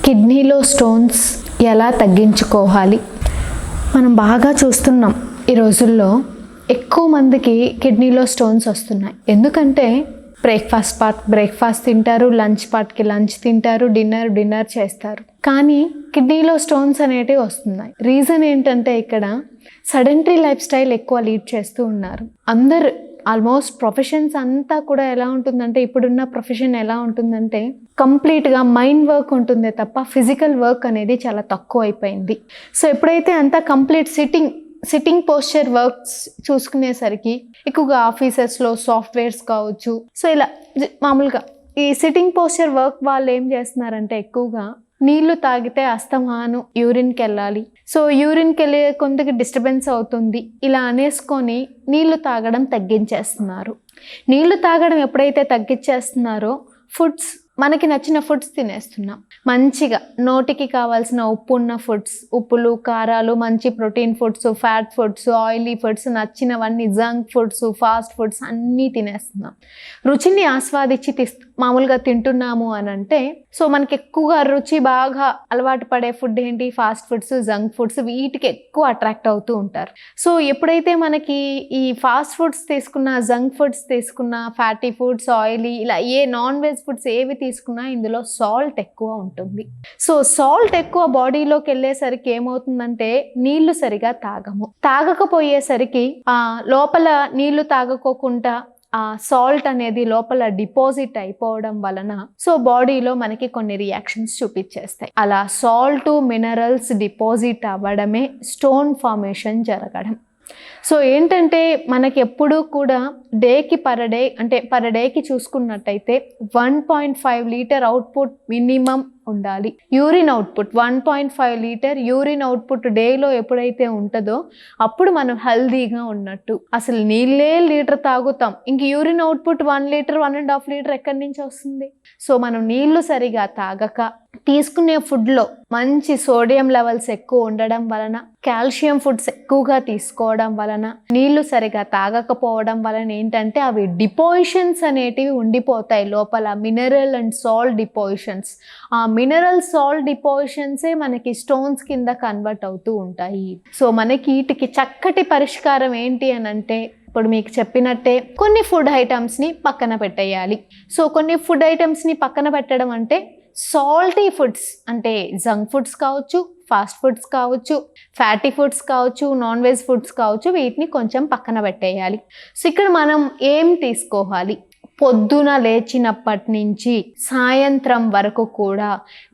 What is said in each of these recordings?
కిడ్నీలో స్టోన్స్ ఎలా తగ్గించుకోవాలి? మనం బాగా చూస్తున్నాం ఈ రోజుల్లో ఎక్కువ మందికి కిడ్నీలో స్టోన్స్ వస్తున్నాయి. ఎందుకంటే బ్రేక్ఫాస్ట్ తింటారు, లంచ్ పార్ట్కి లంచ్ తింటారు, డిన్నర్ చేస్తారు, కానీ కిడ్నీలో స్టోన్స్ అనేటివి వస్తున్నాయి. రీజన్ ఏంటంటే ఇక్కడ సడెంటరీ లైఫ్ స్టైల్ ఎక్కువ లీడ్ చేస్తూ ఉన్నారు. అందరు ఆల్మోస్ట్ ప్రొఫెషన్స్ అంతా కూడా ఎలా ఉంటుందంటే, ఇప్పుడున్న ప్రొఫెషన్ ఎలా ఉంటుందంటే కంప్లీట్గా మైండ్ వర్క్ ఉంటుందే తప్ప ఫిజికల్ వర్క్ అనేది చాలా తక్కువ అయిపోయింది. సో ఎప్పుడైతే అంతా కంప్లీట్ సిట్టింగ్ పోస్చర్ వర్క్స్ చూసుకునేసరికి ఎక్కువగా ఆఫీసెస్లో సాఫ్ట్వేర్స్ కావచ్చు, సో ఇలా మామూలుగా ఈ సిట్టింగ్ పోస్చర్ వర్క్ వాళ్ళు ఏం చేస్తున్నారంటే ఎక్కువగా నీళ్లు తాగితే అస్తమాను యూరిన్కి వెళ్ళాలి, సో యూరిన్కి వెళ్ళే కొంతకి డిస్టర్బెన్స్ అవుతుంది, ఇలా అనేసుకొని నీళ్లు తాగడం తగ్గించేస్తున్నారు. నీళ్లు తాగడం ఎప్పుడైతే తగ్గించేస్తున్నారో ఫుడ్స్, మనకి నచ్చిన ఫుడ్స్ తినేస్తున్నాం. మంచిగా నోటికి కావాల్సిన ఉప్పు ఉన్న ఫుడ్స్, ఉప్పులు కారాలు, మంచి protein foods, fat foods, oily foods, నచ్చినవన్నీ జంక్ ఫుడ్స్, ఫాస్ట్ ఫుడ్స్ అన్నీ తినేస్తున్నాం. రుచిని ఆస్వాదించి మామూలుగా తింటున్నాము అని అంటే, సో మనకి ఎక్కువగా రుచి బాగా అలవాటు పడే ఫుడ్ ఏంటి? ఫాస్ట్ ఫుడ్స్, జంక్ ఫుడ్స్, వీటికి ఎక్కువ అట్రాక్ట్ అవుతూ ఉంటారు. సో ఎప్పుడైతే మనకి ఈ ఫాస్ట్ ఫుడ్స్ తీసుకున్న, జంక్ ఫుడ్స్ తీసుకున్న, ఫ్యాటీ ఫుడ్స్, ఆయిలీ, ఇలా ఏ నాన్ వెజ్ ఫుడ్స్ ఏవి తీసుకున్నా ఇందులో సాల్ట్ ఎక్కువ ఉంటుంది. సో సాల్ట్ ఎక్కువ బాడీలోకి వెళ్ళేసరికి ఏమవుతుందంటే నీళ్లు సరిగా తాగకపోయేసరికి లోపల నీళ్లు తాగకోకుండా ఆ సాల్ట్ అనేది లోపల డిపాజిట్ అయిపోవడం వలన సో బాడీలో మనకి కొన్ని రియాక్షన్స్ చూపించేస్తాయి. అలా సాల్ట్ మినరల్స్ డిపాజిట్ అవ్వడమే స్టోన్ ఫార్మేషన్ జరగడం. సో ఏంటంటే మనకి ఎప్పుడూ కూడా పర్ డేకి చూసుకున్నట్టయితే 1.5 లీటర్ అవుట్పుట్ మినిమం ఉండాలి. Urine output 1.5 litre urine output డేలో ఎప్పుడైతే ఉంటుందో అప్పుడు మనం హెల్దీగా ఉన్నట్టు. అసలు నీళ్ళే లీటర్ తాగుతాం, ఇంక యూరిన్ అవుట్పుట్ 1 లీటర్ 1.5 లీటర్ ఎక్కడి నుంచి వస్తుంది? సో మనం నీళ్లు సరిగా తాగక, తీసుకునే ఫుడ్లో మంచి సోడియం లెవెల్స్ ఎక్కువ ఉండడం వలన, కాల్షియం ఫుడ్స్ ఎక్కువగా తీసుకోవడం వలన, నీళ్లు సరిగా తాగకపోవడం వలన ఏంటంటే అవి డిపాజిషన్స్ అనేటివి ఉండిపోతాయి లోపల, మినరల్ అండ్ సాల్ట్ డిపాజిషన్స్. ఆ మినరల్ సాల్ట్ డిపాజిషన్సే మనకి స్టోన్స్ కింద కన్వర్ట్ అవుతూ ఉంటాయి. సో మనకి వీటికి చక్కటి పరిష్కారం ఏంటి అని అంటే, ఇప్పుడు మీకు చెప్పినట్టే కొన్ని ఫుడ్ ఐటమ్స్ని పక్కన పెట్టేయాలి. సో కొన్ని ఫుడ్ ఐటమ్స్ని పక్కన పెట్టడం అంటే సాల్టీ ఫుడ్స్ అంటే జంక్ ఫుడ్స్ కావచ్చు, ఫాస్ట్ ఫుడ్స్ కావచ్చు, ఫ్యాటీ ఫుడ్స్ కావచ్చు, నాన్ వెజ్ ఫుడ్స్ కావచ్చు, వీటిని కొంచెం పక్కన పెట్టేయాలి. సో ఇక్కడ మనం ఏం తీసుకోవాలి? పొద్దున లేచినప్పటి నుంచి సాయంత్రం వరకు కూడా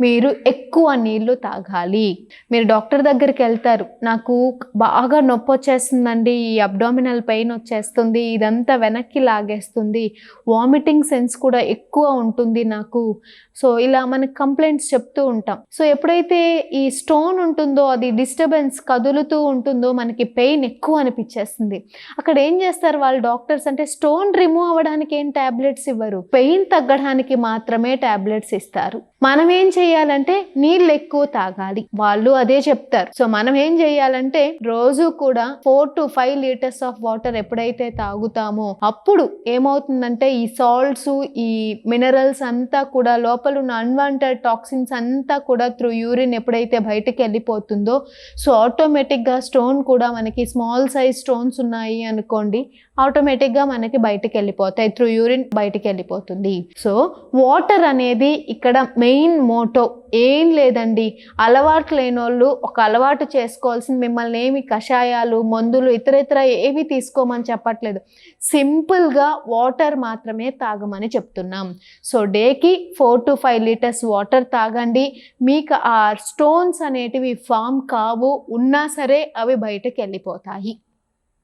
మీరు ఎక్కువ నీళ్లు తాగాలి. మీరు డాక్టర్ దగ్గరికి వెళ్తారు, నాకు బాగా నొప్పి వచ్చేస్తుందండి, ఈ అబ్డామినల్ పెయిన్ వచ్చేస్తుంది, ఇదంతా వెనక్కి లాగేస్తుంది, వామిటింగ్ సెన్స్ కూడా ఎక్కువ ఉంటుంది నాకు, సో ఇలా మనకి కంప్లైంట్స్ చెప్తూ ఉంటాం. సో ఎప్పుడైతే ఈ స్టోన్ ఉంటుందో, అది డిస్టర్బెన్స్ కదులుతూ ఉంటుందో, మనకి పెయిన్ ఎక్కువ అనిపించేస్తుంది. అక్కడ ఏం చేస్తారు వాళ్ళు డాక్టర్స్ అంటే, స్టోన్ రిమూవ్ అవ్వడానికి ఏం టాబ్లెట్స్ ఇవ్వరు, పెయిన్ తగ్గడానికి మాత్రమే టాబ్లెట్స్ ఇస్తారు. మనం ఏం చేయాలంటే నీళ్ళు ఎక్కువ తాగాలి, వాళ్ళు అదే చెప్తారు. సో మనం ఏం చేయాలంటే రోజు కూడా 4 to 5 లీటర్స్ ఆఫ్ వాటర్ ఎప్పుడైతే తాగుతామో అప్పుడు ఏమవుతుందంటే ఈ సాల్ట్స్, ఈ మినరల్స్ అంతా కూడా లోపల ఉన్న అన్వాంటెడ్ టాక్సిన్స్ అంతా కూడా త్రూ యూరిన్ ఎప్పుడైతే బయటకు వెళ్ళిపోతుందో, సో ఆటోమేటిక్గా స్టోన్ కూడా మనకి స్మాల్ సైజ్ స్టోన్స్ ఉన్నాయి అనుకోండి, ఆటోమేటిక్గా మనకి బయటకు వెళ్ళిపోతాయి, త్రూ యూరిన్ బయటకు వెళ్ళిపోతుంది. సో వాటర్ అనేది ఇక్కడ మెయిన్ మోటో. ఏం లేదండి, అలవాటు లేని వాళ్ళు ఒక అలవాటు చేసుకోవాల్సింది, మిమ్మల్ని ఏమి కషాయాలు, మందులు, ఇతర ఏవి తీసుకోమని చెప్పట్లేదు, సింపుల్గా వాటర్ మాత్రమే తాగమని చెప్తున్నాం. సో డేకి 4 to 5 లీటర్స్ వాటర్ తాగండి. మీకు ఆ స్టోన్స్ అనేటివి ఫామ్ కావు, ఉన్నా సరే అవి బయటకు వెళ్ళిపోతాయి.